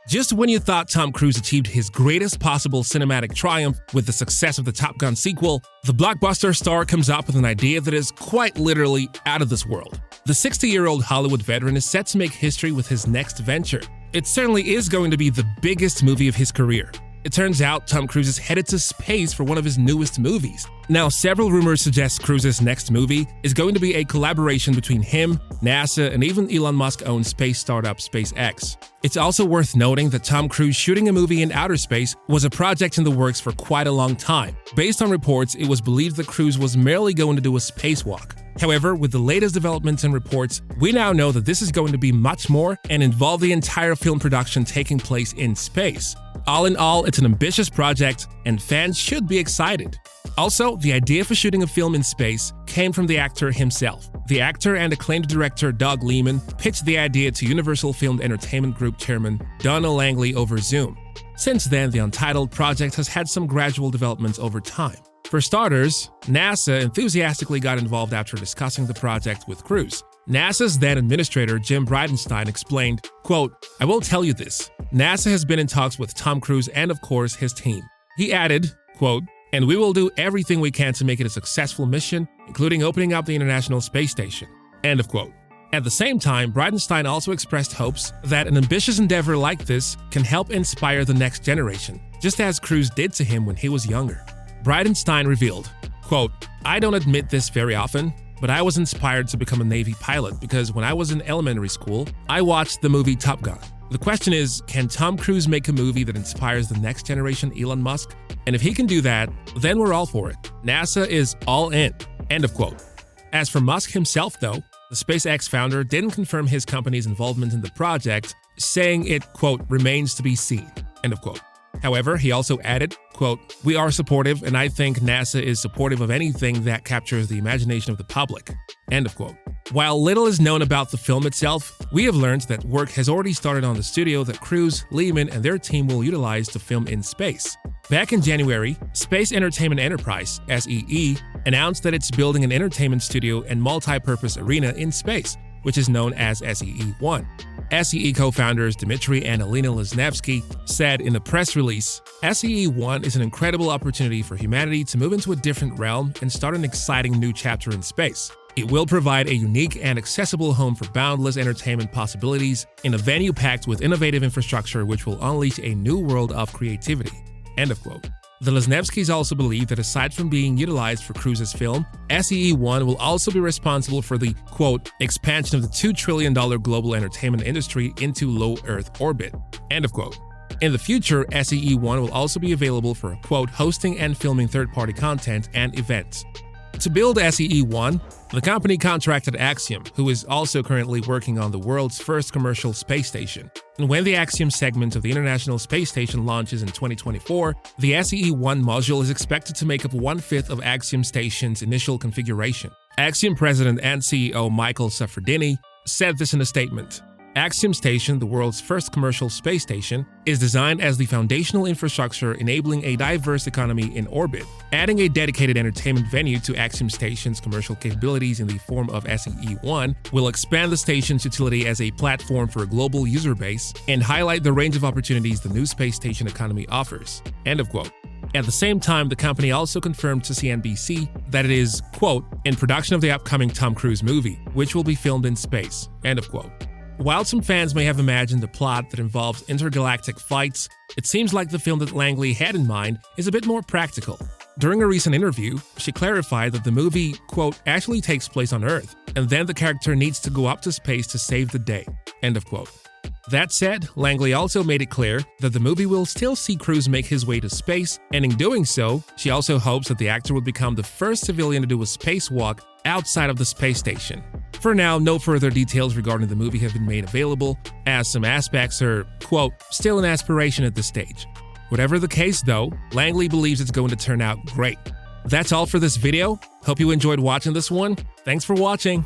Just when you thought Tom Cruise achieved his greatest possible cinematic triumph with the success of the Top Gun sequel, the blockbuster star comes up with an idea that is quite literally out of this world. The 60-year-old Hollywood veteran is set to make history with his next venture. It certainly is going to be the biggest movie of his career. It turns out Tom Cruise is headed to space for one of his newest movies. Now, several rumors suggest Cruise's next movie is going to be a collaboration between him, NASA, and even Elon Musk-owned space startup SpaceX. It's also worth noting that Tom Cruise shooting a movie in outer space was a project in the works for quite a long time. Based on reports, it was believed that Cruise was merely going to do a spacewalk. However, with the latest developments and reports, we now know that this is going to be much more and involve the entire film production taking place in space. All in all, it's an ambitious project, and fans should be excited. Also, the idea for shooting a film in space came from the actor himself. The actor and acclaimed director Doug Liman pitched the idea to Universal Film Entertainment Group chairman Donna Langley over Zoom. Since then, the untitled project has had some gradual developments over time. For starters, NASA enthusiastically got involved after discussing the project with Cruise. NASA's then administrator Jim Bridenstine explained, quote, "I will tell you this, NASA has been in talks with Tom Cruise and of course his team." He added, quote, "And we will do everything we can to make it a successful mission, including opening up the International Space Station." End of quote. At the same time, Bridenstine also expressed hopes that an ambitious endeavor like this can help inspire the next generation, just as Cruise did to him when he was younger. Bridenstine revealed, quote, "I don't admit this very often, but I was inspired to become a Navy pilot because when I was in elementary school, I watched the movie Top Gun. The question is, can Tom Cruise make a movie that inspires the next generation Elon Musk? And if he can do that, then we're all for it. NASA is all in." End of quote. As for Musk himself, though, the SpaceX founder didn't confirm his company's involvement in the project, saying it, quote, "remains to be seen." End of quote. However, he also added, quote, "We are supportive, and I think NASA is supportive of anything that captures the imagination of the public." End of quote. While little is known about the film itself, we have learned that work has already started on the studio that Cruise, Lehman, and their team will utilize to film in space. Back in January, Space Entertainment Enterprise, SEE, announced that it's building an entertainment studio and multi-purpose arena in space, which is known as SEE-1. SEE co-founders Dmitry and Alina Lesnevsky said in a press release, "SEE-1 is an incredible opportunity for humanity to move into a different realm and start an exciting new chapter in space. It will provide a unique and accessible home for boundless entertainment possibilities in a venue packed with innovative infrastructure which will unleash a new world of creativity." End of quote. The Lesnevskys also believe that aside from being utilized for Cruise's film, SEE-1 will also be responsible for the, quote, "expansion of the $2 trillion global entertainment industry into low Earth orbit." End of quote. In the future, SEE-1 will also be available for, quote, "hosting and filming third-party content and events." To build SEE-1, the company contracted Axiom, who is also currently working on the world's first commercial space station. And when the Axiom segment of the International Space Station launches in 2024, the SEE-1 module is expected to make up 1/5 of Axiom Station's initial configuration. Axiom president and CEO Michael Safradini said this in a statement. Axiom Station, the world's first commercial space station, is designed as the foundational infrastructure enabling a diverse economy in orbit. Adding a dedicated entertainment venue to Axiom Station's commercial capabilities in the form of SEE-1 will expand the station's utility as a platform for a global user base and highlight the range of opportunities the new space station economy offers. End of quote. At the same time, the company also confirmed to CNBC that it is, quote, "in production of the upcoming Tom Cruise movie, which will be filmed in space." End of quote. While some fans may have imagined a plot that involves intergalactic fights, it seems like the film that Langley had in mind is a bit more practical. During a recent interview, she clarified that the movie, quote, "actually takes place on Earth, and then the character needs to go up to space to save the day." End of quote. That said, Langley also made it clear that the movie will still see Cruise make his way to space, and in doing so, she also hopes that the actor will become the first civilian to do a spacewalk outside of the space station. For now, no further details regarding the movie have been made available, as some aspects are, quote, "still an aspiration at this stage." Whatever the case, though, Langley believes it's going to turn out great. That's all for this video. Hope you enjoyed watching this one. Thanks for watching.